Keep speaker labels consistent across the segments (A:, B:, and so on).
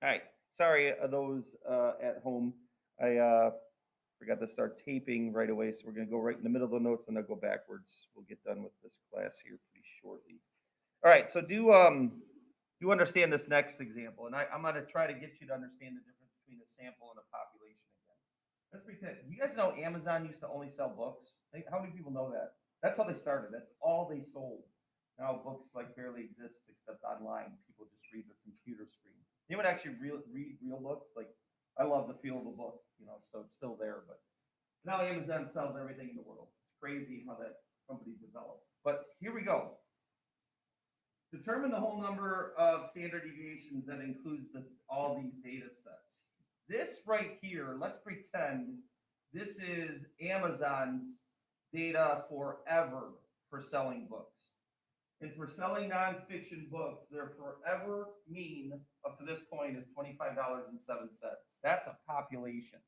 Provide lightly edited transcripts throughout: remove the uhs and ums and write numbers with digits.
A: All right. Sorry, those at home. I forgot to start taping right away, so we're going to go right in the middle of the notes, and I'll go backwards. We'll get done with this class here pretty shortly. All right. So do understand this next example, and I'm going to try to get you to understand the difference between a sample and a population again. Let's pretend. You guys know Amazon used to only sell books. How many people know that? That's how they started. That's all they sold. Now books like barely exist except online. People just read their computer screen. They would actually read real books. Like I love the feel of a book, so it's still there. But now Amazon sells everything in the world. It's crazy how that company developed. But here we go. Determine the whole number of standard deviations that includes all these data sets. This right here, let's pretend this is Amazon's data forever for selling books. And for selling nonfiction books, their forever mean up to this point is $25.07. That's a population.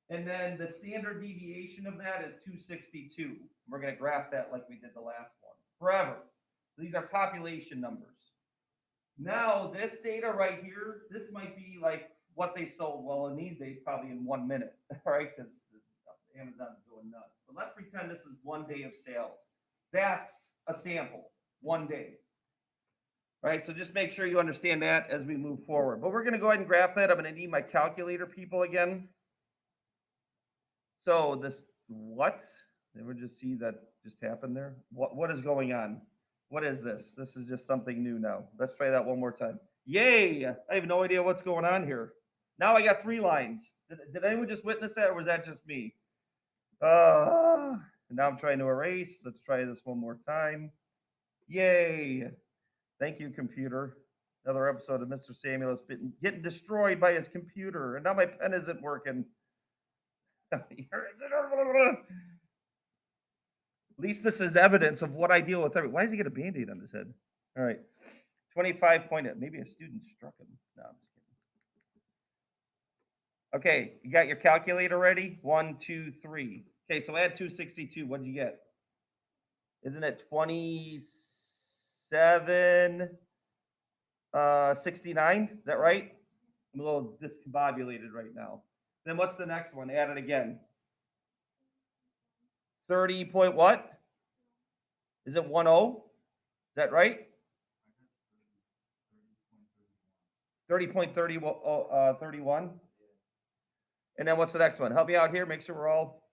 A: And then the standard deviation of that is 262. We're going to graph that like we did the last one. Forever. These are population numbers. Now, this data right here, this might be like what they sold, well, in these days, probably in 1 minute, right? Because Amazon's going nuts. But let's pretend this is 1 day of sales. That's a sample, 1 day. Right, so just make sure you understand that as we move forward. But we're going to go ahead and graph that. I'm going to need my calculator, people, again. So this, what? Did we just see that just happened there? What is going on? What is this? This is just something new now. Let's try that one more time. Yay! I have no idea what's going on here. Now I got 3 lines. Did anyone just witness that, or was that just me? Now I'm trying to erase. Let's try this one more time. Yay! Thank you, computer. Another episode of Mr. Samuel has been getting destroyed by his computer, and now my pen isn't working. At least this is evidence of what I deal with. Why does he get a band-aid on his head? All right. 25 point. Maybe a student struck him. No, I'm just kidding. Okay, you got your calculator ready? 1, 2, 3. Okay, so add 262. What did you get? Isn't it 27 69? Is that right? I'm a little discombobulated right now. Then what's the next one? Add it again. 30 point what? Is it 10? Is that right? 30.31. And then what's the next one? Help me out here. Make sure we're all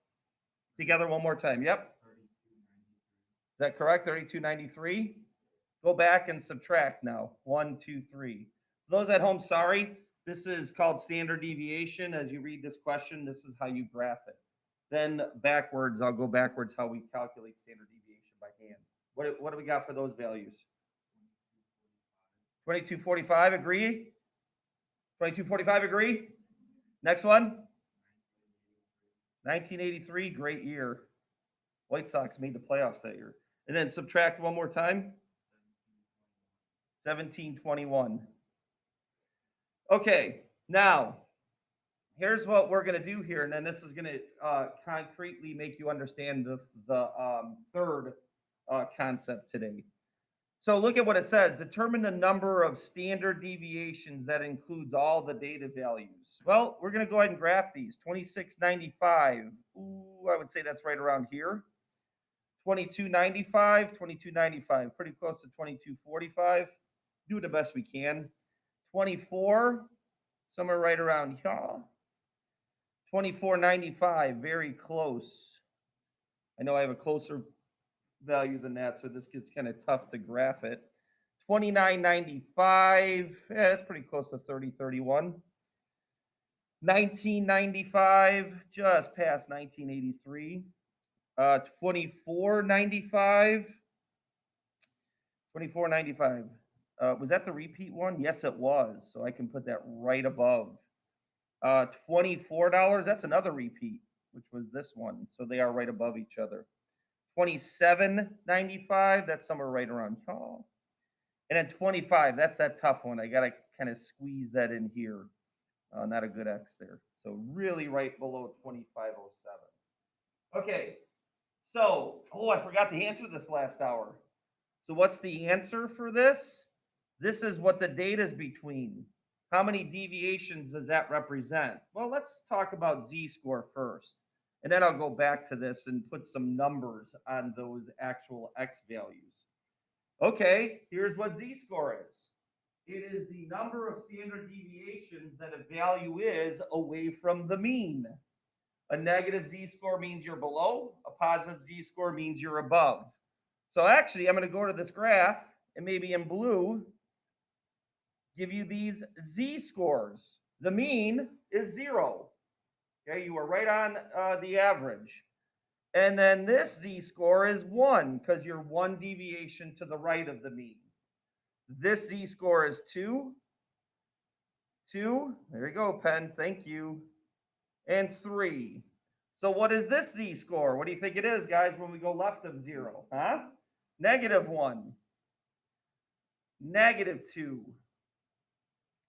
A: together one more time. Yep. Is that correct? 3293. Go back and subtract now. 1, 2, 3. So those at home, sorry. This is called standard deviation. As you read this question, this is how you graph it. Then backwards, I'll go backwards how we calculate standard deviation by hand. What do we got for those values? 2245, agree? 2245, agree? Next one? 1983, great year. White Sox made the playoffs that year. And then subtract one more time. 1721. Okay, now here's what we're going to do here, and then this is going to concretely make you understand the third concept today. So look at what it says. Determine the number of standard deviations that includes all the data values. Well, we're going to go ahead and graph these. 2695. Ooh, I would say that's right around here. 2295, 2295. Pretty close to 2245. Do the best we can. 24, somewhere right around here. 2495, very close. I know I have a closer value than that, so this gets kind of tough to graph it. 2995, yeah, that's pretty close to 3031. 1995, just past 1983. 2495. 2495. Was that the repeat one? Yes, it was. So I can put that right above. $24, that's another repeat, which was this one. So they are right above each other. 27.95, that's somewhere right around here. And then 25, that's that tough one. I got to kind of squeeze that in here. Not a good X there. So really right below 2507. Okay. So, I forgot to answer this last hour. So what's the answer for this? This is what the data is between. How many deviations does that represent? Well, let's talk about z-score first. And then I'll go back to this and put some numbers on those actual x values. Okay, here's what z-score is. It is the number of standard deviations that a value is away from the mean. A negative z-score means you're below. A positive z-score means you're above. So actually, I'm going to go to this graph and maybe in blue give you these z-scores. The mean is 0. Okay, you are right on the average. And then this z-score is 1 because you're one deviation to the right of the mean. This z-score is 2. 2. There you go, Pen. Thank you. And 3. So what is this z-score? What do you think it is, guys, when we go left of 0? Huh? Negative 1, negative 2,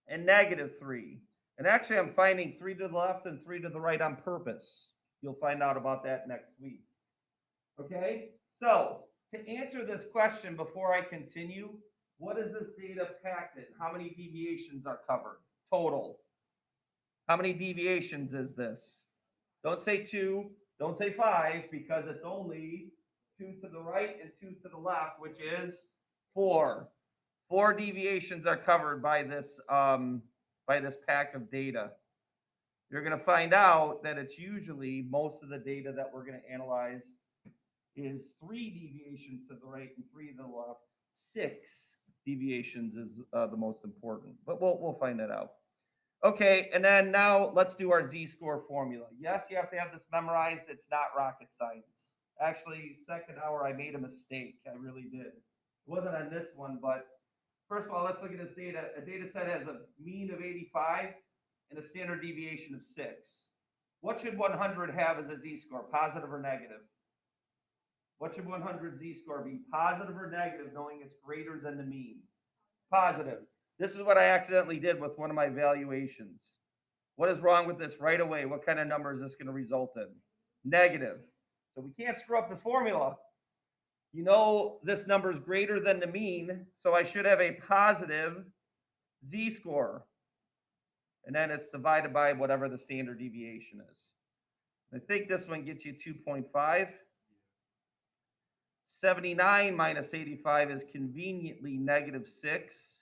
A: and negative 3. And actually, I'm finding 3 to the left and 3 to the right on purpose. You'll find out about that next week. Okay? So, to answer this question before I continue, what is this data packed in? How many deviations are covered total? How many deviations is this? Don't say 2, don't say 5, because it's only 2 to the right and 2 to the left, which is 4. 4 deviations are covered by this pack of data. You're going to find out that it's usually most of the data that we're going to analyze is 3 deviations to the right and 3 to the left. 6 deviations is the most important, but we'll find that out. Okay, and then now let's do our z-score formula. Yes, you have to have this memorized. It's not rocket science. Actually, second hour, I made a mistake. I really did. It wasn't on this one, but first of all, let's look at this data. A data set has a mean of 85 and a standard deviation of 6. What should 100 have as a z-score, positive or negative? What should 100 z-score be, positive or negative, knowing it's greater than the mean? Positive. This is what I accidentally did with one of my valuations. What is wrong with this right away? What kind of number is this going to result in? Negative. So we can't screw up this formula. You know this number is greater than the mean, so I should have a positive z-score. And then it's divided by whatever the standard deviation is. I think this one gets you 2.5. 79 minus 85 is conveniently negative 6.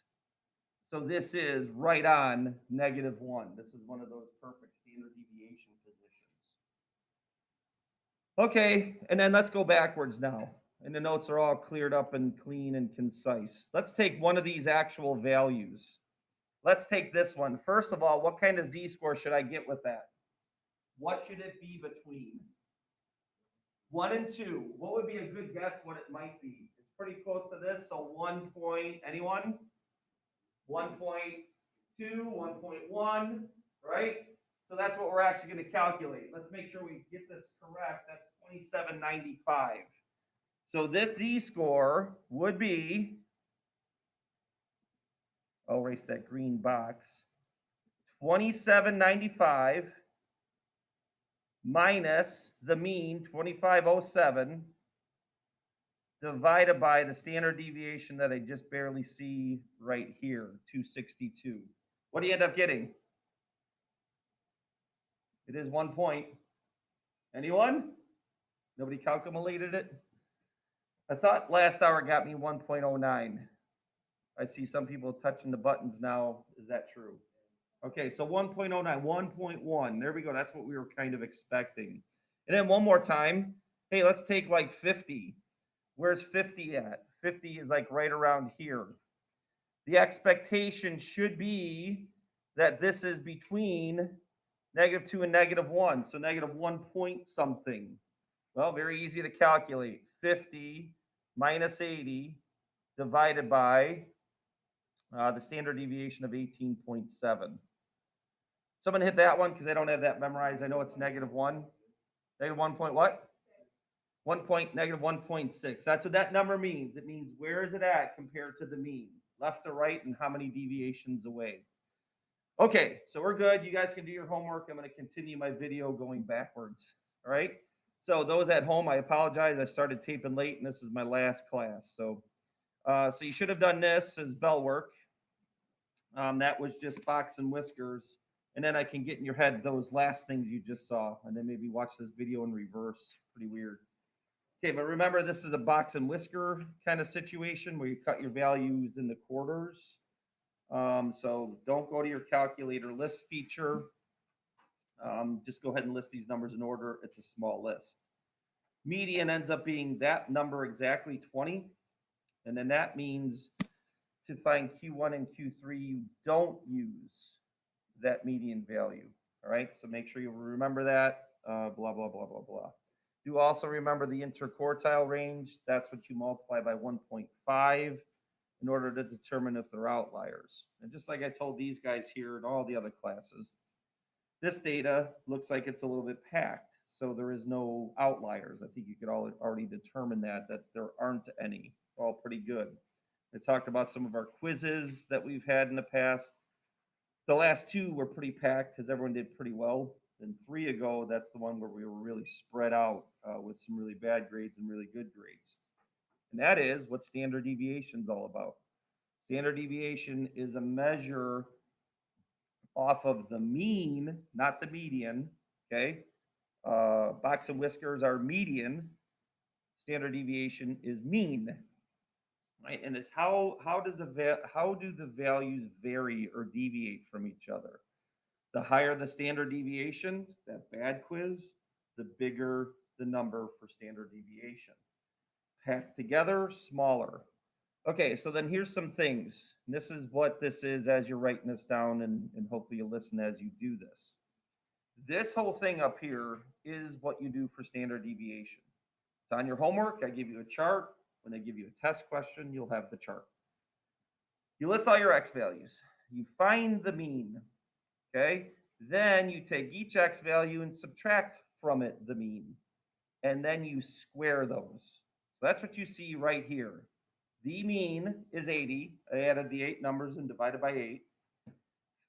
A: So this is right on negative 1. This is one of those perfect standard deviation positions. Okay, and then let's go backwards now. And the notes are all cleared up and clean and concise. Let's take one of these actual values. Let's take this one. First of all, what kind of z-score should I get with that? What should it be between 1 and 2? What would be a good guess what it might be? It's pretty close to this. So 1 point, anyone? 1.2, 1.1, right? So that's what we're actually going to calculate. Let's make sure we get this correct. That's 2795. So this z-score would be, I'll erase that green box, 2795 minus the mean, 2507, divided by the standard deviation that I just barely see right here, 262. What do you end up getting? It is 1 point. Anyone? Nobody calculated it? I thought last hour got me 1.09. I see some people touching the buttons now. Is that true? Okay, so 1.09, 1.1. There we go. That's what we were kind of expecting. And then one more time. Hey, let's take like 50. Where's 50 at? 50 is like right around here. The expectation should be that this is between -2 and -1. So -1 point something. Well, very easy to calculate. 50 minus 80 divided by the standard deviation of 18.7. Someone hit that one because I don't have that memorized. I know it's -1. -1 point what? 1 point, -1.6. That's what that number means. It means where is it at compared to the mean? Left to right and how many deviations away? Okay, so we're good. You guys can do your homework. I'm going to continue my video going backwards. All right. So those at home, I apologize. I started taping late, and this is my last class. So you should have done this as bell work. That was just box and whiskers. And then I can get in your head those last things you just saw, and then maybe watch this video in reverse. Pretty weird. Okay, but remember, this is a box and whisker kind of situation where you cut your values into quarters. So don't go to your calculator list feature. Just go ahead and list these numbers in order. It's a small list. Median ends up being that number exactly 20. And then that means to find Q1 and Q3, you don't use that median value. All right, so make sure you remember that. Blah, blah, blah, blah, blah. You also remember the interquartile range. That's what you multiply by 1.5 in order to determine if they're outliers. And just like I told these guys here in all the other classes, this data looks like it's a little bit packed. So there is no outliers. I think you could already determine that there aren't any. All pretty good. I talked about some of our quizzes that we've had in the past. The last two were pretty packed because everyone did pretty well. Then three ago, that's the one where we were really spread out with some really bad grades and really good grades. And that is what standard deviation is all about. Standard deviation is a measure off of the mean, not the median. Okay. Box and whiskers are median. Standard deviation is mean, right? And it's how do the values vary or deviate from each other? The higher the standard deviation, that bad quiz, the bigger the number for standard deviation. Packed together, smaller. Okay, so then here's some things. And this is what this is as you're writing this down, and hopefully you listen as you do this. This whole thing up here is what you do for standard deviation. It's on your homework. I give you a chart. When I give you a test question, you'll have the chart. You list all your x values. You find the mean. Okay. Then you take each x value and subtract from it the mean. And then you square those. So that's what you see right here. The mean is 80. I added the 8 numbers and divided by 8.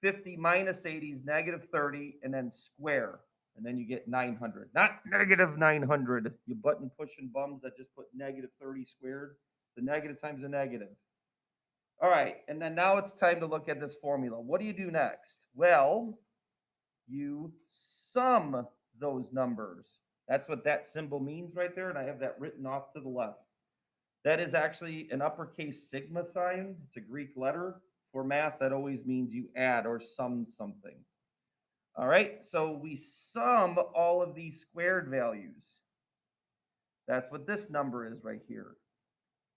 A: 50 minus 80 is negative 30, and then square. And then you get 900. Not negative 900. You button pushing bums that just put negative 30 squared. The negative times a negative. All right. And then now it's time to look at this formula. What do you do next? Well, you sum those numbers. That's what that symbol means right there. And I have that written off to the left. That is actually an uppercase sigma sign. It's a Greek letter. For math, that always means you add or sum something. All right, so we sum all of these squared values. That's what this number is right here.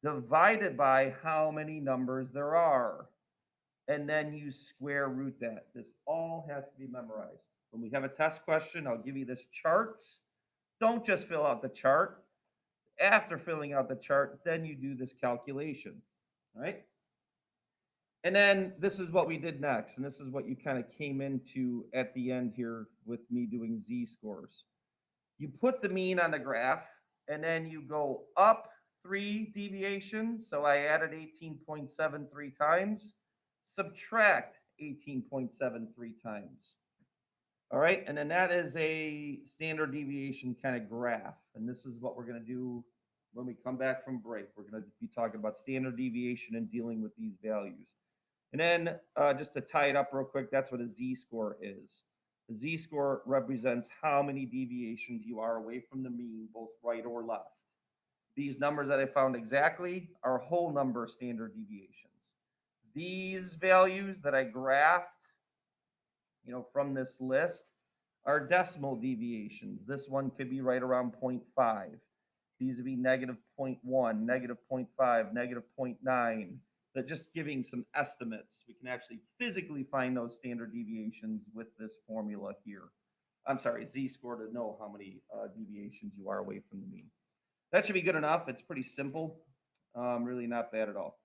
A: Divided by how many numbers there are. And then you square root that. This all has to be memorized. When we have a test question, I'll give you this chart. Don't just fill out the chart. After filling out the chart, then you do this calculation, right? And then this is what we did next. And this is what you kind of came into at the end here with me doing z-scores. You put the mean on the graph, and then you go up 3 deviations. So I added 18.73 times, subtract 18.73 times. All right, and then that is a standard deviation kind of graph. And this is what we're going to do when we come back from break. We're going to be talking about standard deviation and dealing with these values. And then just to tie it up real quick, that's what a z-score is. The z-score represents how many deviations you are away from the mean, both right or left. These numbers that I found exactly are whole number standard deviations. These values that I graphed, from this list are decimal deviations. This one could be right around 0.5. These would be negative 0.1, negative 0.5, negative 0.9. That just giving some estimates. We can actually physically find those standard deviations with this formula here. I'm sorry, z-score to know how many deviations you are away from the mean. That should be good enough. It's pretty simple. Really not bad at all.